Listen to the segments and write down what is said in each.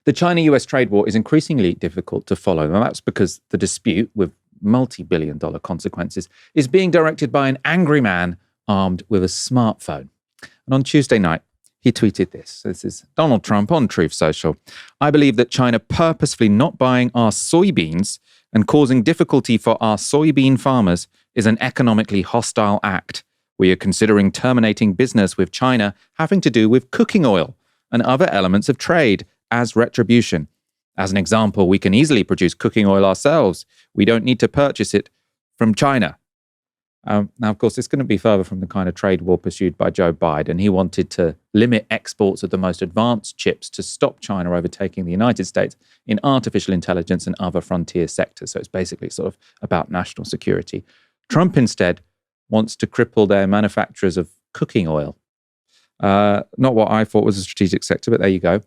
The China-US trade war is increasingly difficult to follow, and that's because the dispute, with multi-billion-dollar consequences, is being directed by an angry man armed with a smartphone. And on Tuesday night, he tweeted this. This is Donald Trump on Truth Social. "I believe that China purposefully not buying our soybeans and causing difficulty for our soybean farmers is an economically hostile act. We are considering terminating business with China having to do with cooking oil and other elements of trade as retribution. As an example, we can easily produce cooking oil ourselves. We don't need to purchase it from China." Now, of course, it's going to be further from the kind of trade war pursued by Joe Biden. He wanted to limit exports of the most advanced chips to stop China overtaking the United States in artificial intelligence and other frontier sectors. So it's basically sort of about national security. Trump instead wants to cripple their manufacturers of cooking oil. Not what I thought was a strategic sector, but there you go.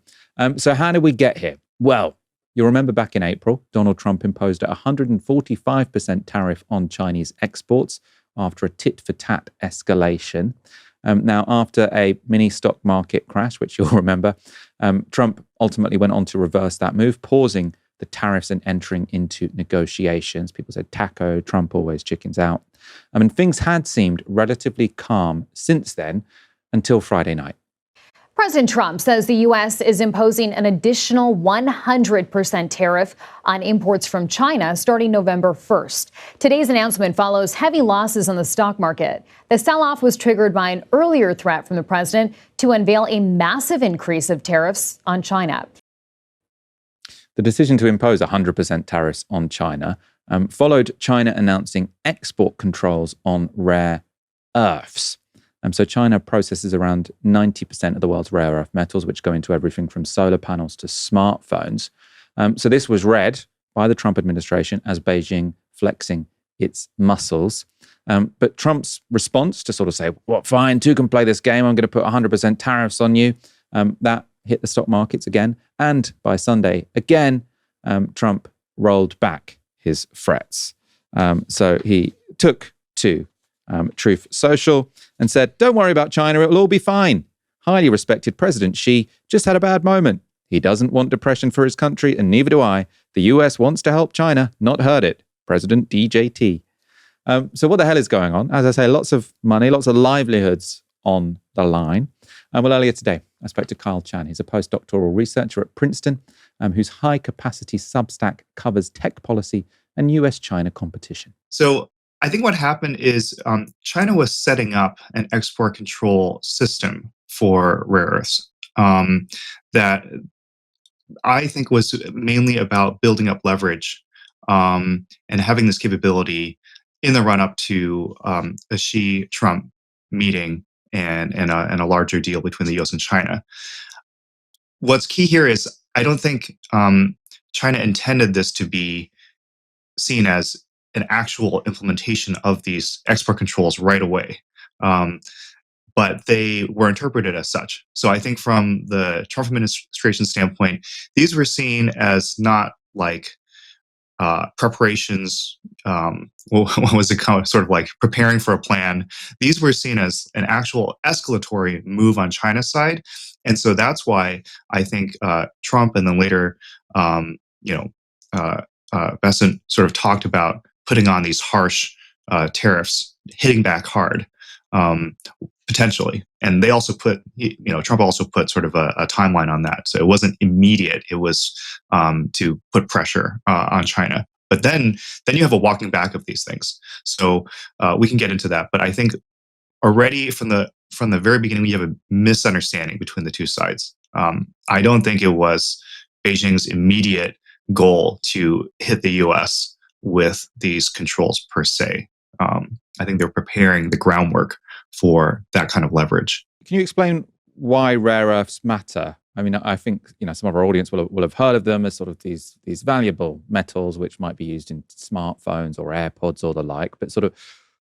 So how did we get here? Well, you'll remember back in April, Donald Trump imposed a 145% tariff on Chinese exports after a tit-for-tat escalation. Now, after a mini stock market crash, which you'll remember, Trump ultimately went on to reverse that move, pausing the tariffs and entering into negotiations. People said, taco, Trump always chickens out. Things had seemed relatively calm since then until Friday night. President Trump says the U.S. is imposing an additional 100% tariff on imports from China starting November 1st. Today's announcement follows heavy losses on the stock market. The sell-off was triggered by an earlier threat from the president to unveil a massive increase of tariffs on China. The decision to impose 100% tariffs on China followed China announcing export controls on rare earths. So China processes around 90% of the world's rare earth metals, which go into everything from solar panels to smartphones. So this was read by the Trump administration as Beijing flexing its muscles. But Trump's response to sort of say, well, fine, two can play this game. I'm going to put 100% tariffs on you. That hit the stock markets again. And by Sunday, again, Trump rolled back his threats. So he took to Truth Social and said, don't worry about China, it'll all be fine. Highly respected President Xi just had a bad moment. He doesn't want depression for his country, and neither do I. The US wants to help China, not hurt it. President DJT. So what the hell is going on? As I say, lots of money, lots of livelihoods on the line. Well, earlier today, I spoke to Kyle Chan. He's a postdoctoral researcher at Princeton, whose high-capacity Substack covers tech policy and US-China competition. So I think what happened is China was setting up an export control system for rare earths that I think was mainly about building up leverage and having this capability in the run-up to a Xi-Trump meeting and a larger deal between the US and China. What's key here is I don't think China intended this to be seen as an actual implementation of these export controls right away. But they were interpreted as such. So I think from the Trump administration standpoint, these were seen as not like preparations, what was it called? Sort of like preparing for a plan. These were seen as an actual escalatory move on China's side. And so that's why I think Trump and then later, Bessent sort of talked about putting on these harsh tariffs, hitting back hard, potentially. And they also put, Trump also put sort of a timeline on that. So it wasn't immediate. It was to put pressure on China. But then you have a walking back of these things. So we can get into that. But I think already from the very beginning, we have a misunderstanding between the two sides. I don't think it was Beijing's immediate goal to hit the U.S. with these controls per se. I think they're preparing the groundwork for that kind of leverage. Can you explain why rare earths matter? I mean, I think some of our audience will have heard of them as sort of these valuable metals which might be used in smartphones or AirPods or the like. But sort of,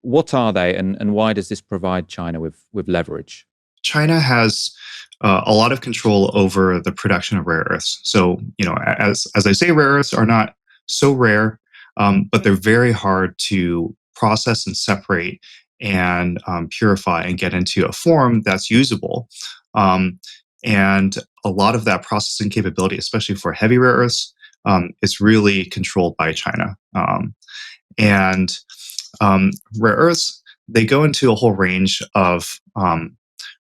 what are they, and why does this provide China with leverage? China has a lot of control over the production of rare earths. So, as I say, rare earths are not so rare, but they're very hard to process and separate and purify and get into a form that's usable. and a lot of that processing capability, especially for heavy rare earths, is really controlled by China. And rare earths, they go into a whole range of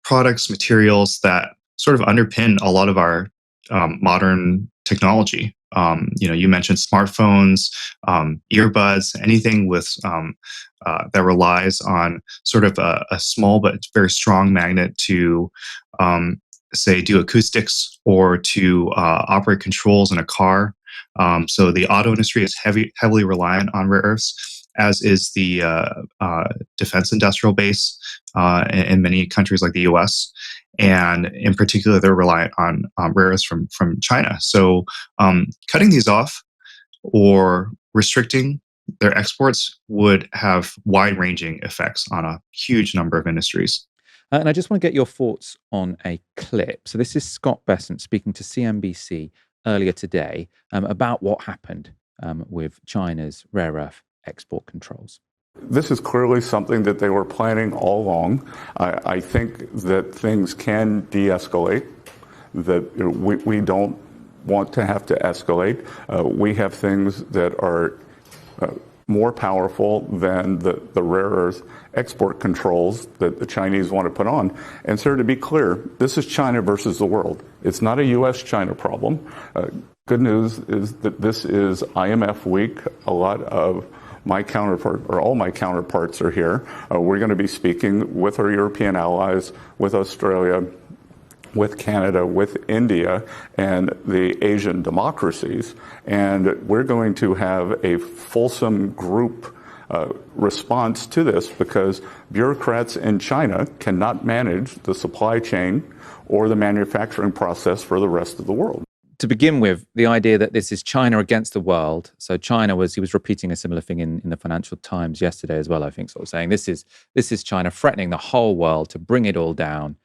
products, materials that sort of underpin a lot of our modern technology. You mentioned smartphones, earbuds, anything with that relies on sort of a small but very strong magnet to, say, do acoustics or to operate controls in a car. So the auto industry is heavily reliant on rare earths, as is the defense industrial base in many countries like the U.S. And in particular, they're reliant on rare earths from China. So cutting these off or restricting their exports would have wide-ranging effects on a huge number of industries. And I just want to get your thoughts on a clip. So this is Scott Bessent speaking to CNBC earlier today about what happened with China's rare earth export controls. This is clearly something that they were planning all along. I think that things can de-escalate, that we don't want to have to escalate. We have things that are more powerful than the rare earth export controls that the Chinese want to put on. And sir, to be clear, this is China versus the world. It's not a U.S.-China problem. Good news is that this is IMF week. A lot of my counterpart, or all my counterparts, are here. We're going to be speaking with our European allies, with Australia, with Canada, with India, and the Asian democracies. And we're going to have a fulsome group response to this, because bureaucrats in China cannot manage the supply chain or the manufacturing process for the rest of the world. To begin with, the idea that this is China against the world. So he was repeating a similar thing in the Financial Times yesterday as well, I think, sort of saying this is China threatening the whole world to bring it all down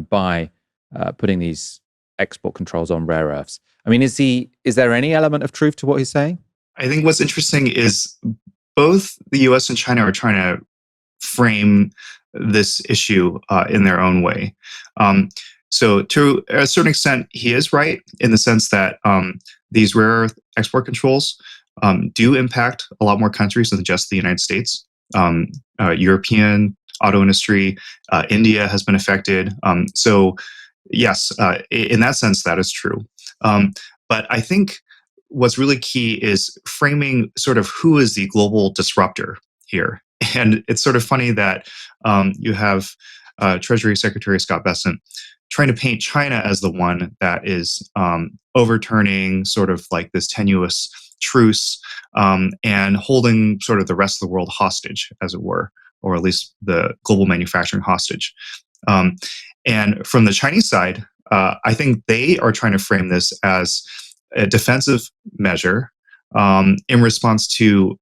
by putting these export controls on rare earths. I mean, is there any element of truth to what he's saying? I think what's interesting is both the US and China are trying to frame this issue in their own way. So to a certain extent, he is right in the sense that these rare earth export controls do impact a lot more countries than just the United States. European auto industry, India has been affected. So yes, in that sense, that is true. But I think what's really key is framing sort of who is the global disruptor here. And it's sort of funny that you have Treasury Secretary Scott Bessent trying to paint China as the one that is overturning sort of like this tenuous truce and holding sort of the rest of the world hostage, as it were, or at least the global manufacturing hostage. And from the Chinese side, I think they are trying to frame this as a defensive measure in response to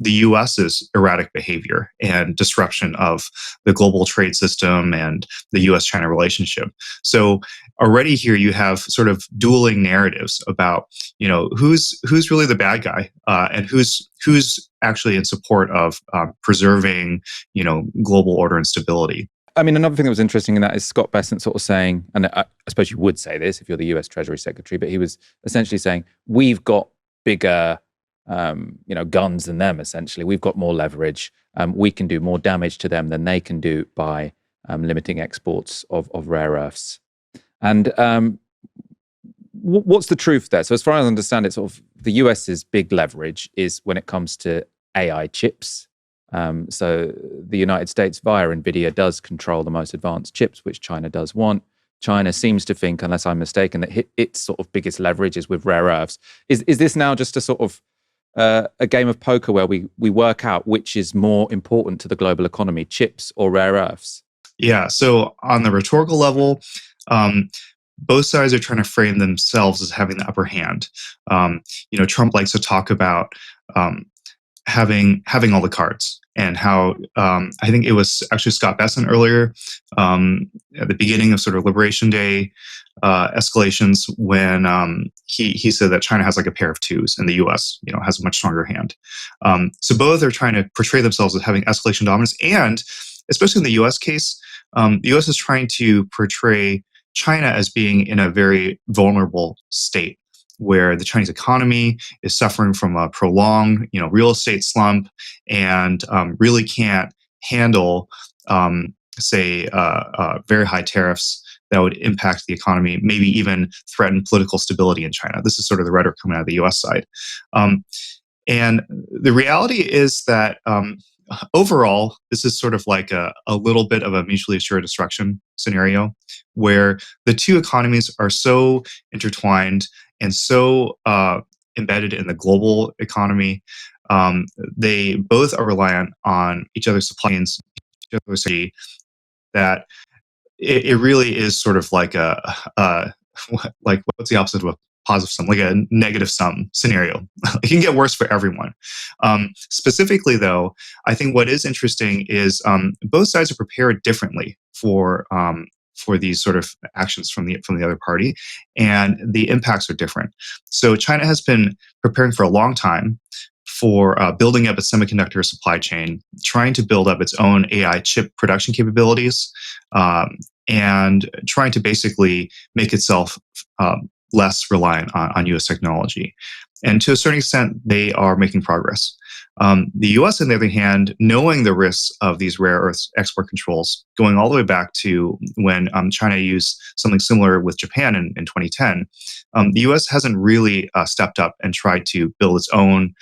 the US's erratic behavior and disruption of the global trade system and the US-China relationship. So already here you have sort of dueling narratives about, who's really the bad guy and who's actually in support of preserving, global order and stability. I mean, another thing that was interesting in that is Scott Bessent sort of saying, and I suppose you would say this if you're the US Treasury Secretary, but he was essentially saying, we've got bigger guns than them, essentially. We've got more leverage. We can do more damage to them than they can do by limiting exports of rare earths. And what's the truth there? So as far as I understand it, sort of the US's big leverage is when it comes to AI chips. So the United States, via NVIDIA, does control the most advanced chips, which China does want. China seems to think, unless I'm mistaken, that its sort of biggest leverage is with rare earths. Is this now just a sort of a game of poker where we work out which is more important to the global economy, chips or rare earths? Yeah, so on the rhetorical level, both sides are trying to frame themselves as having the upper hand. Trump likes to talk about having all the cards, and how I think it was actually Scott Bessent earlier at the beginning of sort of Liberation Day escalations when he said that China has like a pair of twos and the US has a much stronger hand. So both are trying to portray themselves as having escalation dominance, and especially in the US case, the US is trying to portray China as being in a very vulnerable state, where the Chinese economy is suffering from a prolonged, real estate slump, and really can't handle, say, very high tariffs that would impact the economy, maybe even threaten political stability in China. This is sort of the rhetoric coming out of the U.S. side. Um, and the reality is that overall, this is sort of like a little bit of a mutually assured destruction scenario, where the two economies are so intertwined and so embedded in the global economy. They both are reliant on each other's supply chains, each other's safety, that it really is sort of like like what's the opposite of a positive sum, like a negative sum scenario. It can get worse for everyone. Specifically, though, I think what is interesting is both sides are prepared differently for these sort of actions from the other party, and the impacts are different. So China has been preparing for a long time for building up its semiconductor supply chain, trying to build up its own AI chip production capabilities, and trying to basically make itself less reliant on US technology. And to a certain extent, they are making progress. The US, on the other hand, knowing the risks of these rare earth export controls, going all the way back to when China used something similar with Japan in 2010, the US hasn't really stepped up and tried to build its own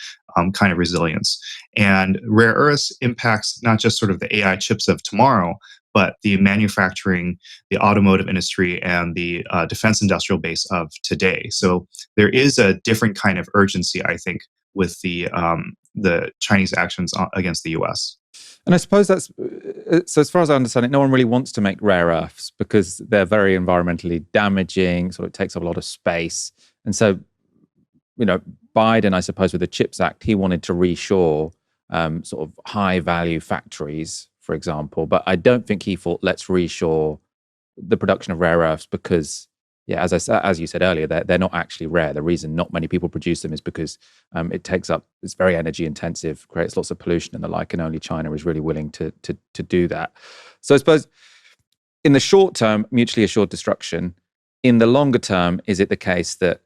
kind of resilience. And rare earths impacts not just sort of the AI chips of tomorrow, but the manufacturing, the automotive industry, and the defense industrial base of today. So there is a different kind of urgency, I think, with the Chinese actions against the U.S. And I suppose that's, so as far as I understand it, no one really wants to make rare earths because they're very environmentally damaging, so it takes up a lot of space. And so, Biden, I suppose, with the CHIPS Act, he wanted to reshore sort of high value factories, for example. But I don't think he thought, let's reshore the production of rare earths because, as you said earlier, they're not actually rare. The reason not many people produce them is because it's very energy intensive, creates lots of pollution and the like, and only China is really willing to do that. So I suppose in the short term, mutually assured destruction. In the longer term, is it the case that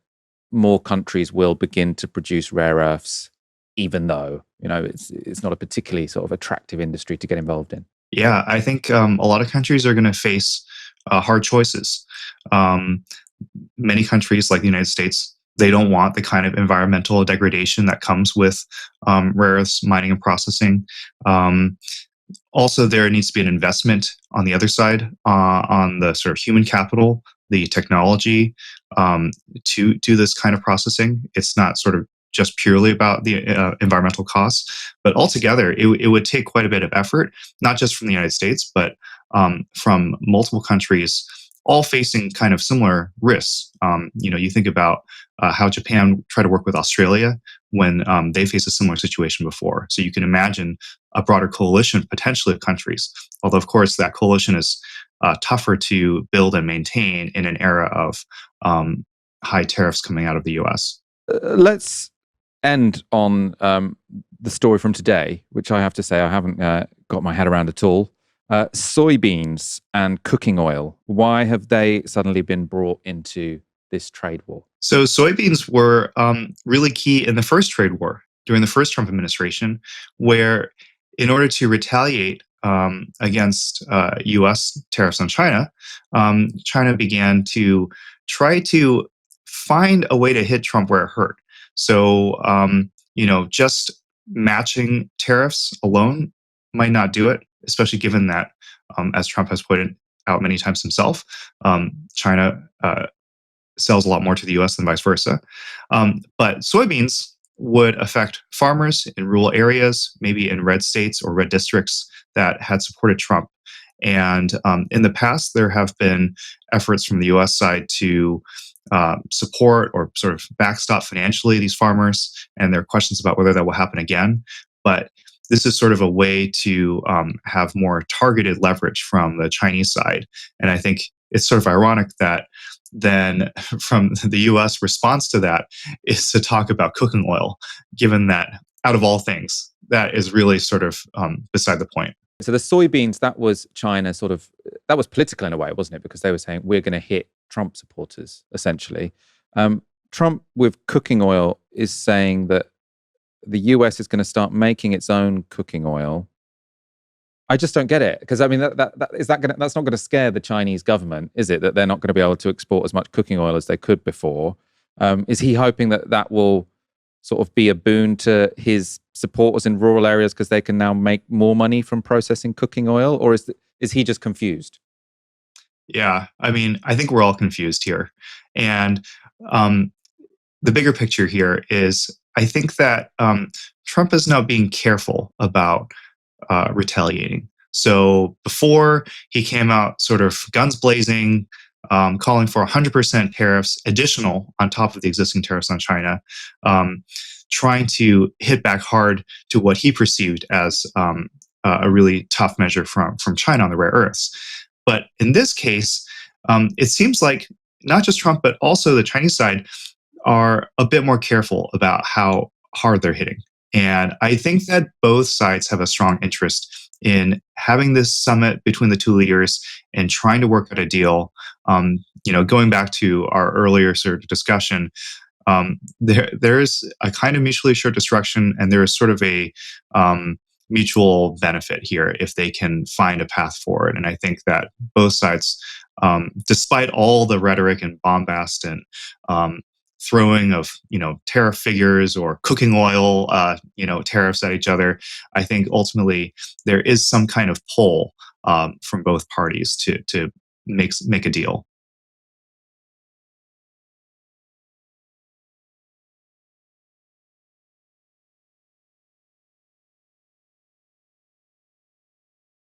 more countries will begin to produce rare earths, even though it's not a particularly sort of attractive industry to get involved in? Yeah, I think a lot of countries are going to face hard choices. Many countries, like the United States, they don't want the kind of environmental degradation that comes with rare earths mining and processing. Also, there needs to be an investment on the other side, on the sort of human capital, the technology, to do this kind of processing. It's not sort of just purely about the environmental costs, but altogether, it would take quite a bit of effort, not just from the United States, but from multiple countries, all facing kind of similar risks. You think about how Japan tried to work with Australia when they faced a similar situation before. So you can imagine a broader coalition potentially of countries. Although, of course, that coalition is tougher to build and maintain in an era of high tariffs coming out of the U.S. Let's end on the story from today, which I have to say I haven't got my head around at all. Soybeans and cooking oil. Why have they suddenly been brought into this trade war? So soybeans were really key in the first trade war during the first Trump administration, where in order to retaliate against U.S. tariffs on China, China began to try to find a way to hit Trump where it hurt. So, just matching tariffs alone might not do it, especially given that, as Trump has pointed out many times himself, China sells a lot more to the US than vice versa. But soybeans would affect farmers in rural areas, maybe in red states or red districts that had supported Trump. And in the past, there have been efforts from the US side to support or sort of backstop financially these farmers. And there are questions about whether that will happen again. But this is sort of a way to have more targeted leverage from the Chinese side. And I think it's sort of ironic that then from the US response to that is to talk about cooking oil, given that out of all things, that is really sort of beside the point. So the soybeans, that was China that was political in a way, wasn't it? Because they were saying, we're going to hit Trump supporters, essentially. Trump, with cooking oil, is saying that the US is going to start making its own cooking oil. I just don't get it, because I mean, that's not going to scare the Chinese government, is it? That they're not going to be able to export as much cooking oil as they could before. Is he hoping that will sort of be a boon to his supporters in rural areas because they can now make more money from processing cooking oil, or is he just confused? Yeah, I mean, I think we're all confused here, and the bigger picture here is I think that Trump is now being careful about retaliating. So before he came out sort of guns blazing, calling for 100% tariffs additional on top of the existing tariffs on China, trying to hit back hard to what he perceived as a really tough measure from China on the rare earths. But in this case, it seems like not just Trump, but also the Chinese side are a bit more careful about how hard they're hitting. And I think that both sides have a strong interest in having this summit between the two leaders and trying to work out a deal. Going back to our earlier sort of discussion, there's a kind of mutually assured destruction, and there is sort of a mutual benefit here if they can find a path forward. And I think that both sides, despite all the rhetoric and bombast and throwing of tariff figures or cooking oil tariffs at each other, I think ultimately there is some kind of pull from both parties to make a deal.